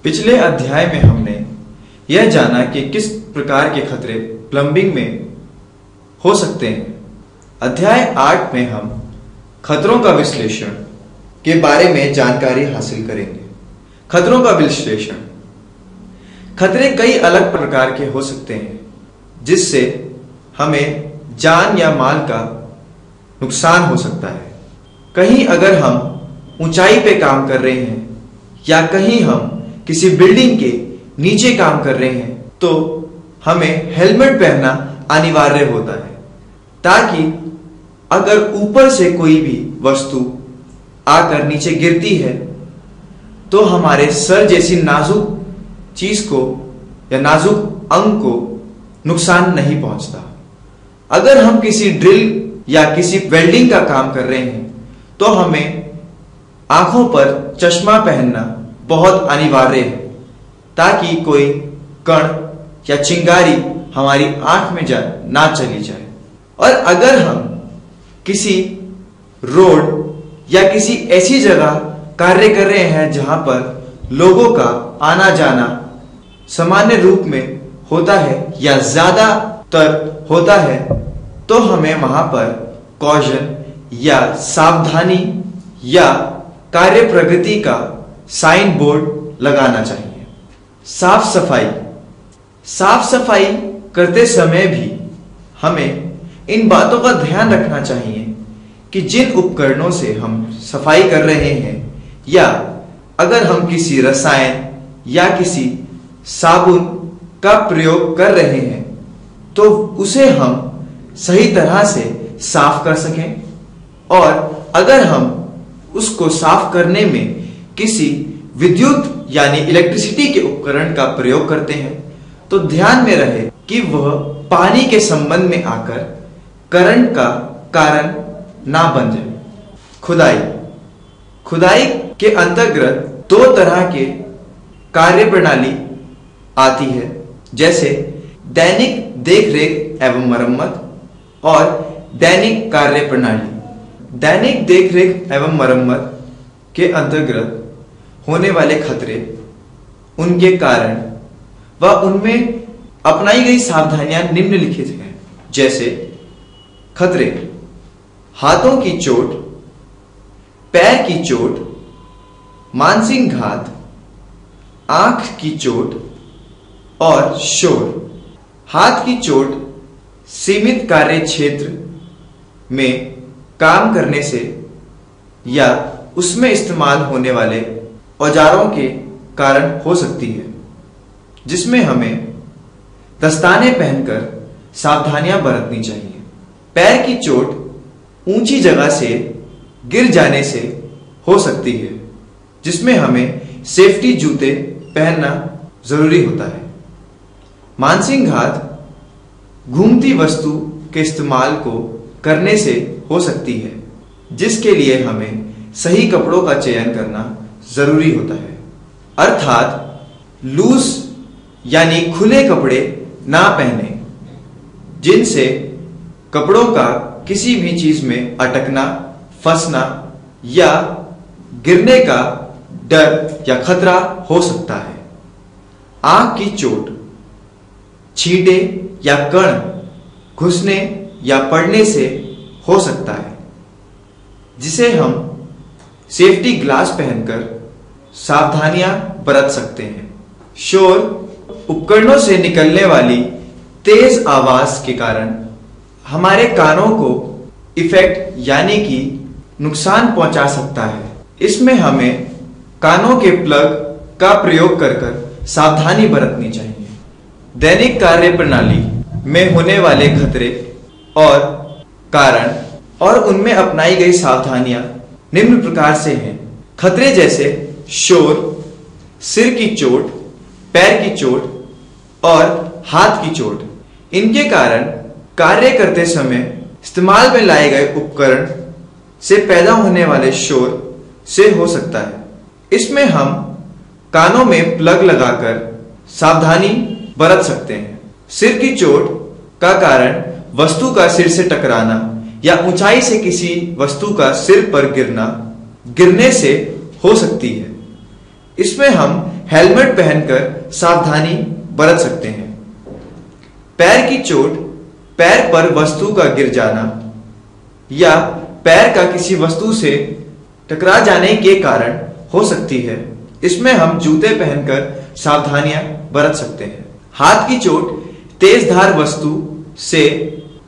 पिछले अध्याय में हमने यह जाना कि किस प्रकार के खतरे प्लम्बिंग में हो सकते हैं। अध्याय 8 में हम खतरों का विश्लेषण के बारे में जानकारी हासिल करेंगे। खतरों का विश्लेषण। खतरे कई अलग प्रकार के हो सकते हैं जिससे हमें जान या माल का नुकसान हो सकता है। कहीं अगर हम ऊंचाई पे काम कर रहे हैं या कहीं हम किसी बिल्डिंग के नीचे काम कर रहे हैं तो हमें हेलमेट पहनना अनिवार्य होता है ताकि अगर ऊपर से कोई भी वस्तु आकर नीचे गिरती है तो हमारे सर जैसी नाजुक चीज को या नाजुक अंग को नुकसान नहीं पहुंचता। अगर हम किसी ड्रिल या किसी वेल्डिंग का काम कर रहे हैं तो हमें आंखों पर चश्मा पहनना बहुत अनिवार्य है ताकि कोई कण या चिंगारी हमारी आंख में ना चली जाए। और अगर हम किसी रोड या किसी ऐसी जगह कार्य कर रहे हैं जहां पर लोगों का आना जाना सामान्य रूप में होता है या ज्यादातर होता है तो हमें वहां पर कॉशन या सावधानी या कार्य प्रगति का साइन बोर्ड लगाना चाहिए। साफ सफाई। साफ सफाई करते समय भी हमें इन बातों का ध्यान रखना चाहिए कि जिन उपकरणों से हम सफाई कर रहे हैं या अगर हम किसी रसायन या किसी साबुन का प्रयोग कर रहे हैं तो उसे हम सही तरह से साफ कर सकें। और अगर हम उसको साफ करने में किसी विद्युत यानी इलेक्ट्रिसिटी के उपकरण का प्रयोग करते हैं तो ध्यान में रहे कि वह पानी के संबंध में आकर करंट का कारण ना बन जाए। खुदाई। खुदाई के अंतर्गत दो तरह के कार्य प्रणाली आती है जैसे दैनिक देखरेख एवं मरम्मत और दैनिक कार्य प्रणाली। दैनिक देखरेख एवं मरम्मत के अंतर्गत होने वाले खतरे, उनके कारण व उनमें अपनाई गई सावधानियां निम्नलिखित हैं। जैसे खतरे: हाथों की चोट, पैर की चोट, मानसिक घात, आंख की चोट और शोर। हाथ की चोट सीमित कार्य क्षेत्र में काम करने से या उसमें इस्तेमाल होने वाले औजारों के कारण हो सकती है जिसमें हमें दस्ताने पहनकर सावधानियां बरतनी चाहिए। पैर की चोट ऊंची जगह से गिर जाने से हो सकती है जिसमें हमें सेफ्टी जूते पहनना जरूरी होता है। मानसिक घात घूमती वस्तु के इस्तेमाल को करने से हो सकती है जिसके लिए हमें सही कपड़ों का चयन करना जरूरी होता है। अर्थात लूज यानी खुले कपड़े ना पहने जिनसे कपड़ों का किसी भी चीज में अटकना, फंसना या गिरने का डर या खतरा हो सकता है। आंख की चोट छींटे या कण घुसने या पड़ने से हो सकता है जिसे हम सेफ्टी ग्लास पहनकर सावधानियां बरत सकते हैं। शोर उपकरणों से निकलने वाली तेज आवाज के कारण हमारे कानों को इफेक्ट यानी कि नुकसान पहुंचा सकता है। इसमें हमें कानों के प्लग का प्रयोग कर सावधानी बरतनी चाहिए। दैनिक कार्य प्रणाली में होने वाले खतरे और कारण और उनमें अपनाई गई सावधानियां निम्न प्रकार से हैं। खतरे जैसे शोर, सिर की चोट, पैर की चोट और हाथ की चोट। इनके कारण कार्य करते समय इस्तेमाल में लाए गए उपकरण से पैदा होने वाले शोर से हो सकता है। इसमें हम कानों में प्लग लगाकर सावधानी बरत सकते हैं। सिर की चोट का कारण वस्तु का सिर से टकराना या ऊंचाई से किसी वस्तु का सिर पर गिरने से हो सकती है। इसमें हम हेलमेट पहनकर सावधानी बरत सकते हैं। पैर की चोट पैर पर वस्तु का गिर जाना या पैर का किसी वस्तु से टकरा जाने के कारण हो सकती है। इसमें हम जूते पहनकर सावधानियां बरत सकते हैं। हाथ की चोट तेज धार वस्तु से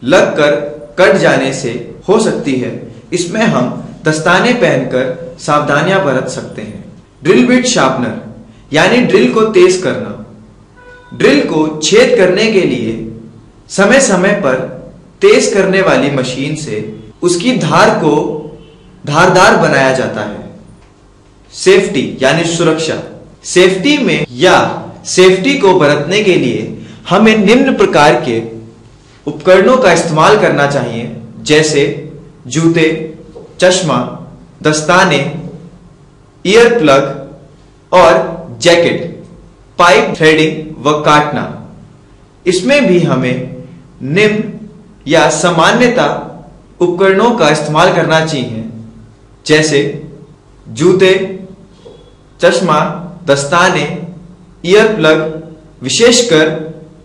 लगकर कट जाने से हो सकती है। इसमें हम दस्ताने पहनकर सावधानियां बरत सकते हैं। ड्रिल बिट शार्पनर यानी ड्रिल को तेज करना। ड्रिल को छेद करने के लिए समय समय पर तेज करने वाली मशीन से उसकी धार को धारदार बनाया जाता है। सेफ्टी यानी सुरक्षा। सेफ्टी में या सेफ्टी को बरतने के लिए हमें निम्न प्रकार के उपकरणों का इस्तेमाल करना चाहिए, जैसे जूते, चश्मा, दस्ताने, ईयर प्लग और जैकेट, पाइप थ्रेडिंग व काटना। इसमें भी हमें निम्न या सामान्यता उपकरणों का इस्तेमाल करना चाहिए, जैसे जूते, चश्मा, दस्ताने, ईयर प्लग। विशेषकर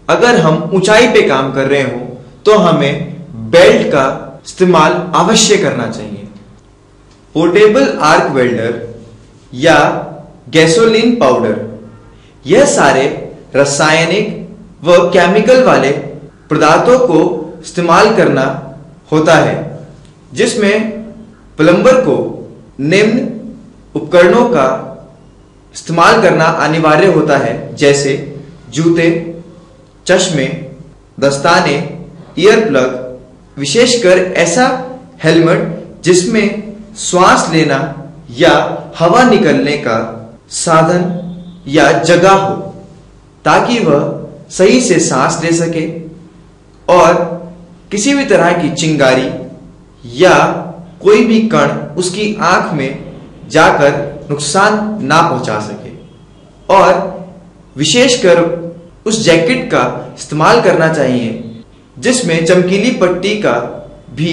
अगर हम ऊंचाई पे काम कर रहे हो तो हमें बेल्ट का इस्तेमाल अवश्य करना चाहिए। पोर्टेबल आर्क वेल्डर या गैसोलीन पाउडर, यह सारे रासायनिक व केमिकल वाले पदार्थों को इस्तेमाल करना होता है, जिसमें प्लम्बर को निम्न उपकरणों का इस्तेमाल करना अनिवार्य होता है, जैसे जूते, चश्मे, दस्ताने, ईयर प्लग। विशेषकर ऐसा हेलमेट जिसमें श्वास लेना या हवा निकलने का साधन या जगह हो, ताकि वह सही से सांस ले सके और किसी भी तरह की चिंगारी या कोई भी कण उसकी आंख में जाकर नुकसान ना पहुंचा सके। और विशेषकर उस जैकेट का इस्तेमाल करना चाहिए जिसमें चमकीली पट्टी का भी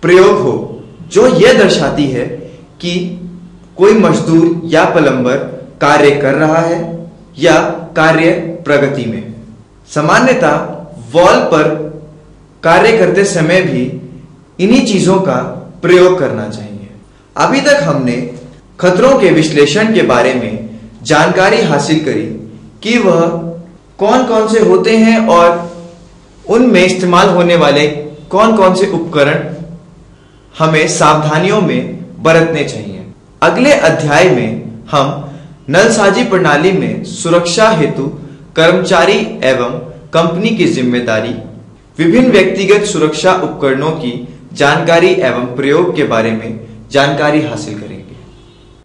प्रयोग हो, जो यह दर्शाती है कि कोई मजदूर या प्लम्बर कार्य कर रहा है या कार्य प्रगति में। सामान्यतः वॉल पर कार्य करते समय भी इन्हीं चीजों का प्रयोग करना चाहिए। अभी तक हमने खतरों के विश्लेषण के बारे में जानकारी हासिल करी कि वह कौन कौन से होते हैं और उनमें इस्तेमाल होने वाले कौन कौन से उपकरण हमें सावधानियों में बरतने चाहिए। अगले अध्याय में हम नलसाजी प्रणाली में सुरक्षा हेतु कर्मचारी एवं कंपनी की जिम्मेदारी, विभिन्न व्यक्तिगत सुरक्षा उपकरणों की जानकारी एवं प्रयोग के बारे में जानकारी हासिल करेंगे।